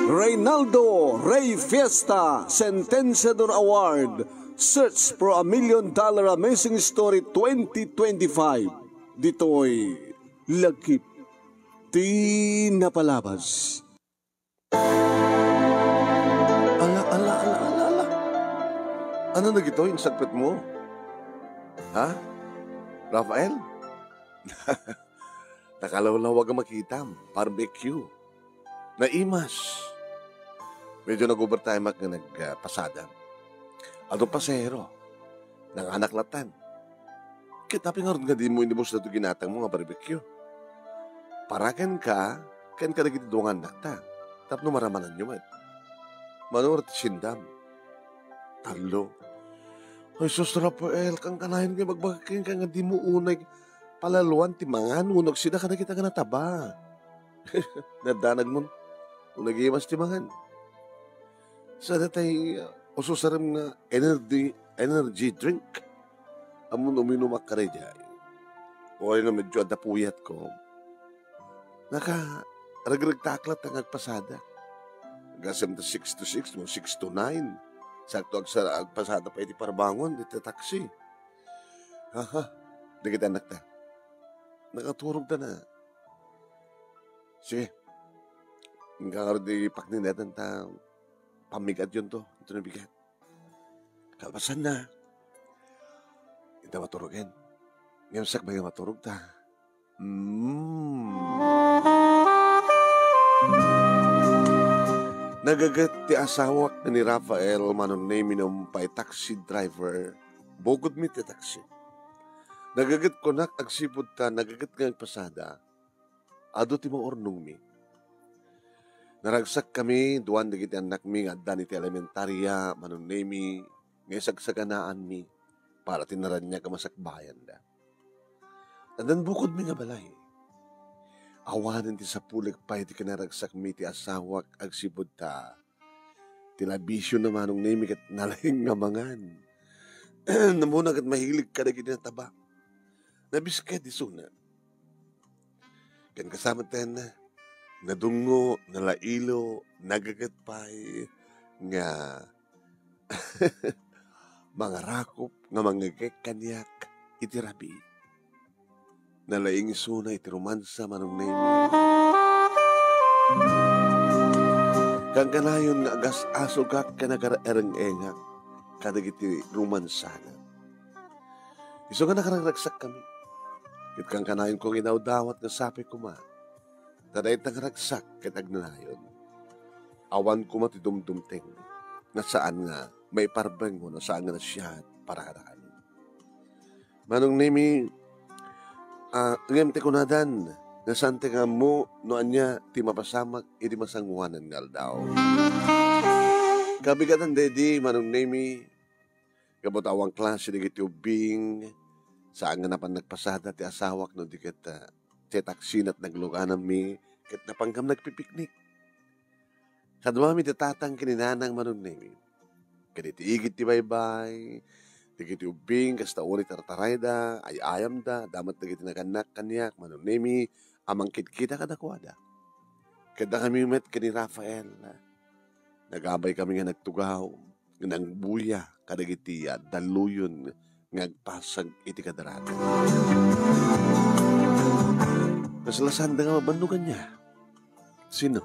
Reynaldo Rey Fiesta Sentenciador Award Search for $1 Million Amazing Story 2025. Dito'y Lagip Di Napalabas. Ala. Ano na gito yung sakpit mo? Ha? Rafael? Nakalawlawag ang makita. Barbecue. Naimas. Medyo nag-overtime at nagpasada. Atong pasahero. Nang anak latan. Kitapin nga rin nga di mo inibos na ito ginatang mo nga barbecue. Parakan ka, kan ka nagitidungan anak ta. Tapno maramanan nyo man. Manurot sindam. Talo. Ay, sus Rafael, kang kanahin nga magbagakin ka nga di mo unay palaluan timangan. Unog sila ka na kita ka nataba. Nadanag mo. Unagimas timangan. Sa datay, ususaram nga energy drink. Amun uminom ka rin dyan. O ay na medyo adapuyat ko. Ragragtaklat ang agpasada. Gasam na 6 to 6, 6 to 9. Sakto agpasada pa iti parbangon, iti taksi. Di kita anak ta. Nakaturog ta na. Sige. Hanggang di pakninatan ta. Pamigat yun to. Ito na bigat. Kalpasan na. Ito maturogin. Ngayon sak ba yung maturog ta? Nagagat ti asawak ni Rafael manon name pay taxi driver. Bogod mi ti taxi. Nagagat ko nak agsipod ta, nagagat nga pasada. Ado ti maornong mi. Naragsak kami, duwan di kiti anak mi, nga dan iti elementarya, manon name nga sagsaganaan mi, para tinaran niya kamasakbayan da. Andan bukod mi nga balay. Awanan ti sa pulik pa iti kanaragsak mi ti asawak agsipod ta. Tilabisyo na manong name kat nalayang nga mangan. Namunag at mahilig ka na ginataba. Nabiskay di suna. Kan kasama tayo na nadungo, nalailo, nagagatpay, nga mga rakop, nga mga kanyak, itirabi. Nalaing suna, iti romansa, manong name. Kang kanayon nga agas asugak ka nagara-erang-engak, kadag iti romansana. Iso nga nakaragsak kami. Kit kang kanayon kong inawdawat nga sapi ko ma. Tadayit nakaragsak kitag nanayon. Awan ko mati dumdumteng na saan nga may parbeng mo na saan nga na siya para karaan. Manong name, ngayon ti kunadan, nasante nga mo, noan niya, ti mapasamak, iti masangwanan ngal daw. Kabigatan dedi, manong nemi, kabutawang klase di kiti ubing, saan nga napan nagpasada ti asawak, no di kita, ti taksin at nagluganan mi, kat napanggam nagpipiknik. Kadwa mi ti tatang kininanang manong nemi, kaniti igit ti baybay, digiti ubing, kasta uri tartarayda, ay ayam da, damat digiti naganak kanyak, manunemi, amang kita kadakwada. Kada kami met kani Rafael, nagabay kami nga nagtugaw, nang buya, kadagiti daluyon, ngagpasag iti kadaratan. Nasalasan da nga mabandugan niya. Sino?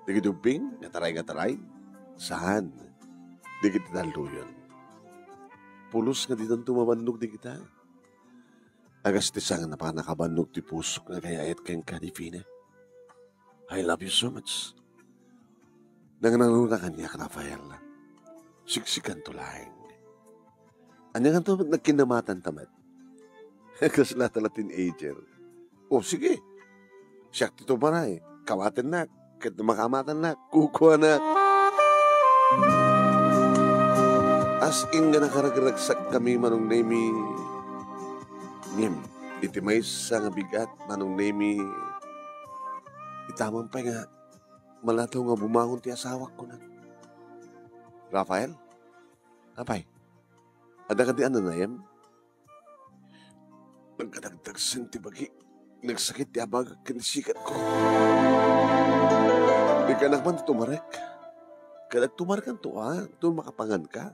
Digiti ubing, ngataray, saan? Digiti daluyon. Pulos nga di tanto mabandog di kita. Agas ti sang na pa nakabandog ti pusok na kaya ayat kayong kanifina. I love you so much. Nangananuna kanya ka, Rafael. Siksikan to lang. Anya nga to nagkinamatan tamad. Kasi latala teenager. O sige. Siyak tito pa na eh. Kawatin na. Kahit makamatan na. Kukuha na. As in nga nakaragraksak kami manong nemi ngim, iti may sa nga bigat manong nemi itamang pa nga malataw nga bumangon ti asawak ko na. Rafael? Apay? Ada ka di ano na yan? Nagkadagdagsan ti bagi nagsakit ti abag kinisikat ko. Di ka naman tumarek. Kaya tumarkan to doon makapangan ka.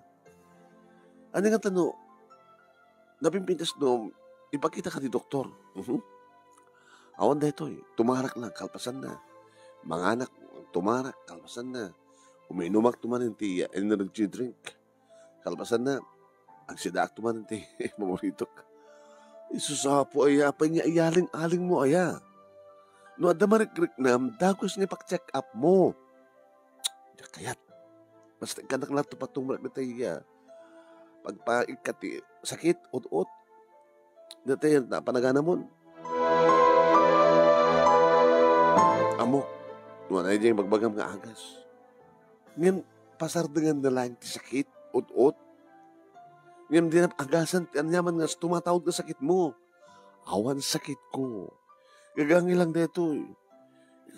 Ano nga tano, napimpintas no, ipakita ka ni doktor. Awan na ito tumarak lang, kalpasan na. Mga anak, tumarak, kalpasan na. Umiinumak tumanin ti energy drink. Kalpasan na. Ang sidaak tumanin ti mamoritok. Isusapo aya, pa niya ayaling-aling mo aya. No, adamarik-rik na, dagos niya pak-check up mo. Kayat. Basta ka naklato patong marak na tayo. Pagpaikati, sakit, ut-ut. Dati, napanagana mo. Amo, wala niya yung magbagam nga agas. Ngayon, pasardangan na lang ti sakit, ut-ut. Ngayon, di na agasan, anyaman nga, tumatawag na sakit mo. Awan sakit ko. Gagangi lang dito.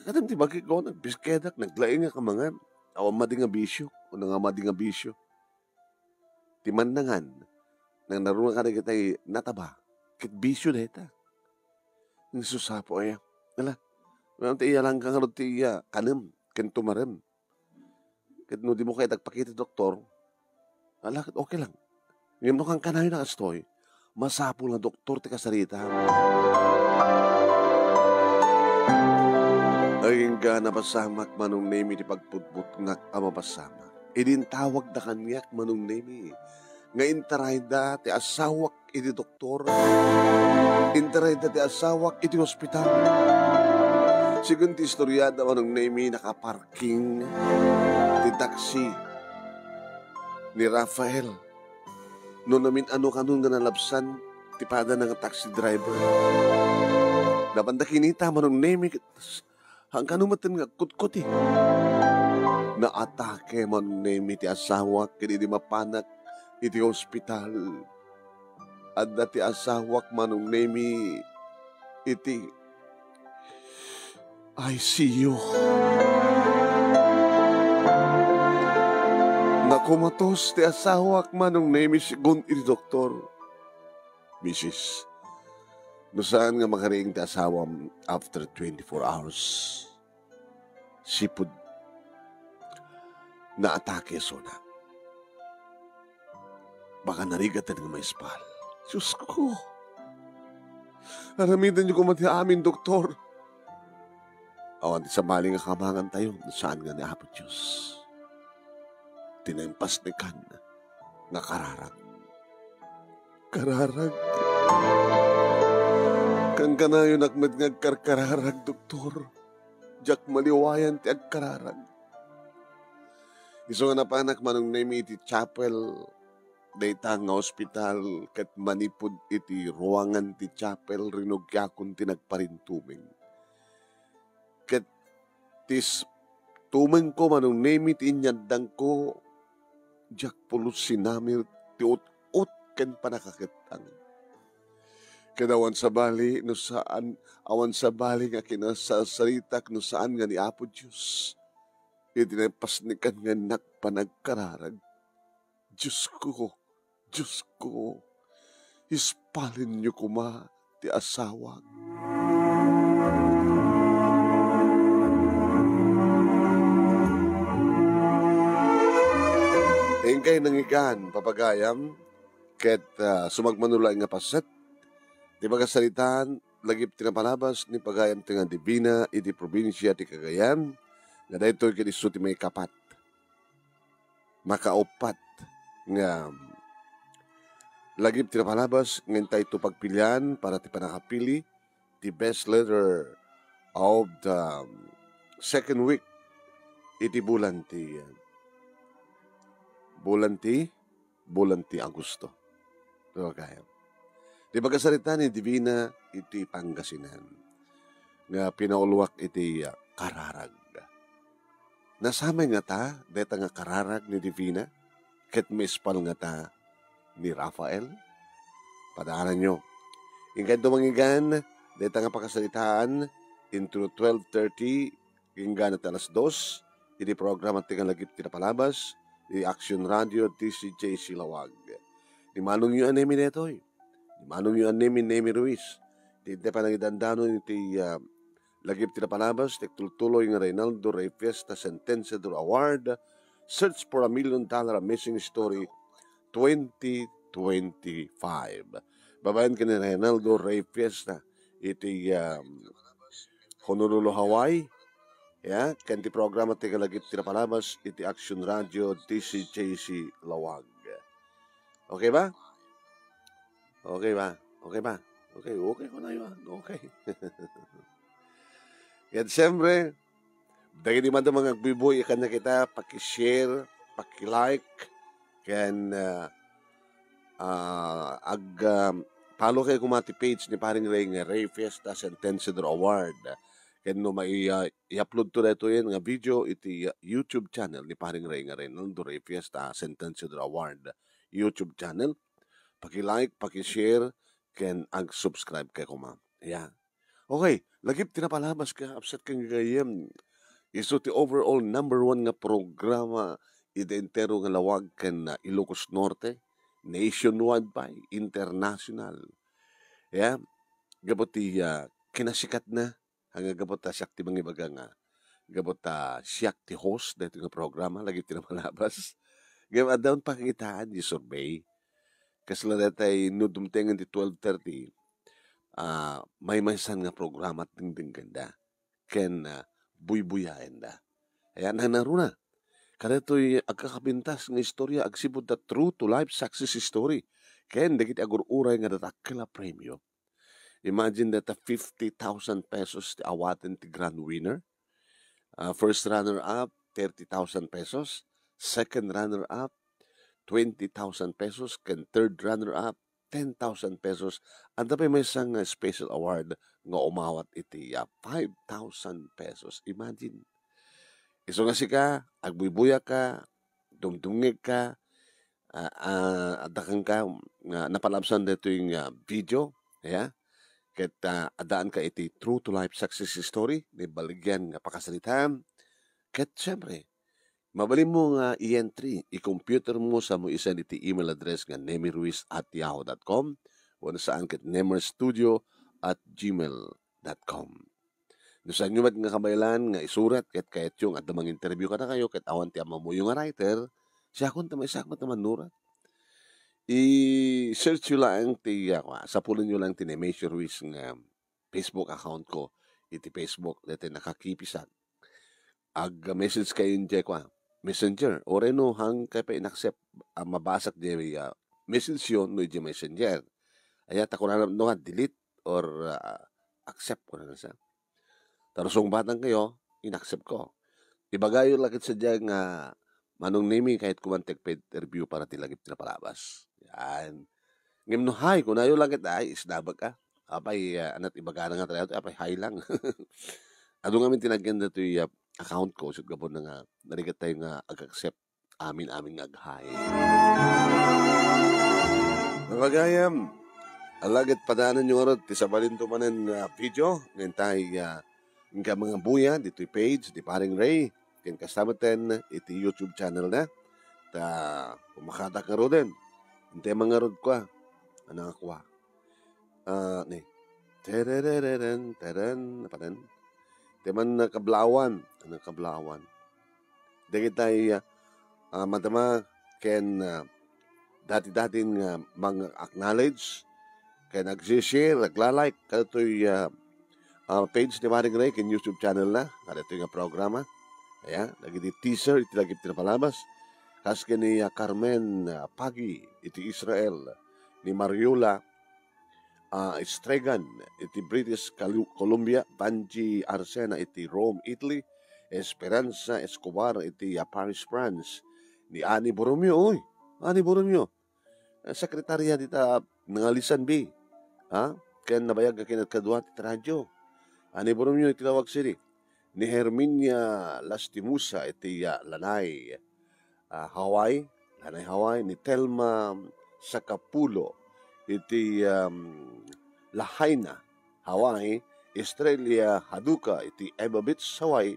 Kadang ti bagay ko, nagbiskedak, naglaing nga kamangan. Awan madi nga bisyo, o nga madi nga bisyo. Timandangan, nang narungan ka na kita'y nataba, kit bisyo na ita. Ang susapo ay, wala, wala ti iya lang kang harot ti iya, kanam, kintumarem. Kit no di mo kayo tagpakita doktor, wala, okay lang. Ngayon no kang kanayo na kastoy, masapo na doktor ti kasarita. Ayun ka napasamak manong nemi ti pagputput ngak amapasamak. Idin tawag na kanyak manong nemi. Nga intaray da ti asawak iti doktor. Intaray da ti asawak iti hospital. Sigun ti istoryada manong nemi nakaparking ti taxi ni Rafael. No namin ano kanun nga nalabsan ti pada ng taxi driver. Napanda kinita manong nemi hanggang numatan nga kutkot naatake man nemi ti asawak kini di mapanak iti hospital. At dati asawak manong nemi iti ICU. Nakumatos ti asawak manong nemi sigun iti doktor. Mrs. No saan nga makariing ti asawam after 24 hours? Sipud na atake sona. Baka narigatan nga may spal. Diyos ko. Aramidan niyo kumati amin, doktor. Awan sa maling nga kamangan tayo, saan nga ni Apo Diyos. Tinimpas ni kan nga kararag. Kararag. Kang kanayon akmed nga karkararag, doktor. Jak maliwayan ti agkararag. Iso nga napanak manong nemi iti chapel, dayta nga ospital, kat manipod iti ruangan ti chapel, rinugyakon ti nagparintuming. Kat tis tumeng ko manong nemi ti inyadang ko, jak pulos sinamir ti ut-ut ken panakakitang. Kadawan sa bali, no saan, awan sa bali nga kinasasaritak, no saan nga ni Apo Diyos. Itinapas ni kan nga nagpanagkararag. Diyos ko, ispalin niyo kuma ti asawa. Engkay nangikan, papagayam, ket sumagmanulay nga paset, di magasalitan, lagip tinapalabas ni pagayam tinga Divina, iti probinsya ti Cagayan, nga daytoy kinisu ti may kapat. Makaupat nga lagip tinapalabas, ngintay ito pagpilian para ti panakapili, the best letter of the second week, iti bulan ti Agosto. Ito kaya. Di pagkasalita ni Divina, iti Pangasinan. Nga pinaulwak iti kararag. Nasamay nga ta, deta nga kararag ni Divina, ket mispal nga ta ni Rafael. Padaanan nyo. Ingkad tumangigan, deta nga pakasalitaan, into 12:30, inggan at alas 2, iti program at tingang lagip tinapalabas, iti Action Radio, TCJ Silawag. Ni manong yu anemi netoy. Manong yung nemi Ruiz. Di pa nangidandano iti lagip ti napanabas, tiktultuloy ng Reynaldo Rey Fiesta Sentenciador Award, Search for $1 Million Amazing Story 2025. Babayan ka ni Reynaldo Rey Fiesta, iti Honolulu, Hawaii. Ya, kanti programa ti kalagip ti napanabas, iti Action Radio DCJC Lawag. Okay ba? Okay ba? Okay ba? Okay ko na yun. Okay. Yan, siyempre, dahil di man mga agbiboy, ikan na kita, pakishare, pakilike, kan follow kayo kumati page ni paring Ray nga Ray Fiesta Sentenciador Award. Kan no i-upload to dito yun nga video, iti YouTube channel ni paring Ray nga Reynaldo Ray Fiesta Sentenciador Award YouTube channel. Pakilike, pakishare, kan ag-subscribe kayo kuma. Yan. Okay, lagip tinapalabas ka, upset kang gayem. Iso ti overall #1 nga programa iti entero nga lawag kan Ilocos Norte, nationwide pa, international. Yeah, gabot ti kinasikat na, hanga gabot siyak ti mga ibaga nga, gabot siyak ti host dito nga programa, lagip tinapalabas. Gabot down pakitaan, di survey. Kasla datay nudumtengan ti 12:30, may maysan nga programa ting ganda. Ken buy-buyain da. Ayan, nanaro na. Kada ito'y agkakabintas ng istorya, agsibod na true to life success story. Ken, dagit agur-uray nga datakila premyo. Imagine that 50,000 pesos ti awaten ti grand winner. First runner-up, 30,000 pesos. Second runner-up, 20,000 pesos. Ken third runner-up, 10,000 pesos. Ang tapay may isang special award nga umawat iti 5,000 pesos. Imagine. Iso nga si ka, agbubuya ka, dumdungig ka, adakang ka, napalabsan dito yung video. Yeah? Ket adaan ka iti true to life success story, may baligyan nga pakasalitan. Ket siyempre, mabalin mo nga i-entry, i-computer mo sa mo isa iti email address nga nemiruiz@yahoo.com o nasaan ket nemerstudio@gmail.com. Nusan nyo mat nga kabaylan nga isurat ket kayat yung at damang interview ka na kayo ket awan ti ama mo yung nga writer, siya kung tamay sakmat naman nurat. I-search nyo lang sapulin nyo lang ti Nemesio Ruiz nga Facebook account ko, iti Facebook, dati nakakipisan. Ag-message kayo yung Messenger. O reno hang kaya pa in-accept mabasak di message yun no di Messenger. Ayat ako na nga delete or accept ko na siya. Tarusong batang kayo, in-accept ko. Ibagayo lakit sa dyan nga manong name kahit kumantek pa interview para tilagip na palabas. Yan. Ngayon no hi, kung nayo lakit ay isnabag ka. Apay anat ibaga na nga tayo, apay hi lang. Ado nga min tinagyan na ito yung account ko, sud gabon na nga, narigat tayo nga ag-accept amin ag-hi. Nabagayam, alagad padanan nyo nga ti sabalin to manen video, ngayon tayo nga mga buya, dito'y page, di paring Ray, kin kasama ten, iti YouTube channel na, umakatak nga ro din, hindi mga rod kwa, anang akwa, ni, terereren, napanan, teman na kablawan, anang kablawan, dagit tayo, matama, ken, dati-dating mga acknowledge, ken nag-share, naglalike, kada to'y, page ni Maring Ray, ken YouTube channel na, kada to'y nga programa, ayan, lagi di teaser, iti lagi pinapalabas, kas ni Carmen Pagi, iti Israel, ni Mariola, Estregan, iti British Columbia, Banji Arsena, iti Rome, Italy, Esperanza Escobar, iti Paris, France, ni Ani Borromeo, sekretarya dita nangalisan bi, ken nabayag ka kinat-kadwa ti radyo, Ani Borromeo iti Lawag City, ni Herminia Lastimusa, iti Lanay, Hawaii, ni Telma Sakapulo, iti Lahaina, Hawaii, Estrella Haduka, iti Eva Beach, Hawaii,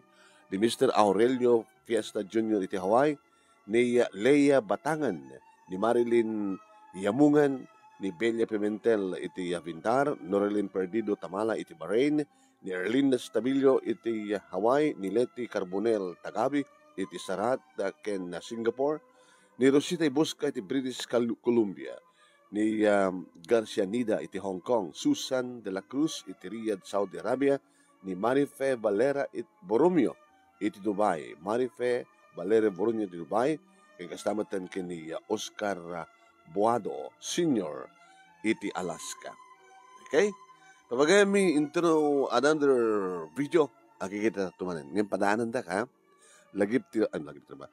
ni Mr. Aurelio Fiesta Jr. iti Hawaii, ni Leia Batangan, ni Marilyn Yamungan, ni Belia Pimentel iti Vintar, Norelin Perdido Tamala iti Bahrain, ni Erlinda Stabilio iti Hawaii, ni Leti Carbonel Tagabi iti Sarat ken Singapore, ni Rosita Ibusca iti British Columbia, ni Garcia Nida iti Hong Kong, Susan de la Cruz iti Riyadh, Saudi Arabia, ni Marife Valera iti Borromeo iti Dubai, Marife Valera Borromeo iti Dubai, kay kastamatan kini Oscar Boado Senior iti Alaska. Okay? Kapag mi into another video, akikita tumanan. Ngayon padaanan da ka, lagip ba?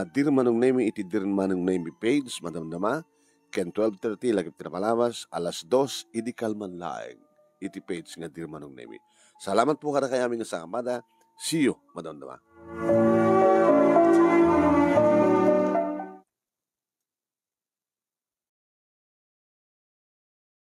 Dir manong name iti dir manong name page, madamdama, ken 12:30 lagip tira palabas, alas 2, idi kalman laeng, iti page nga dir manong name. Salamat po kada kay aming sa amada. See you, madamdama.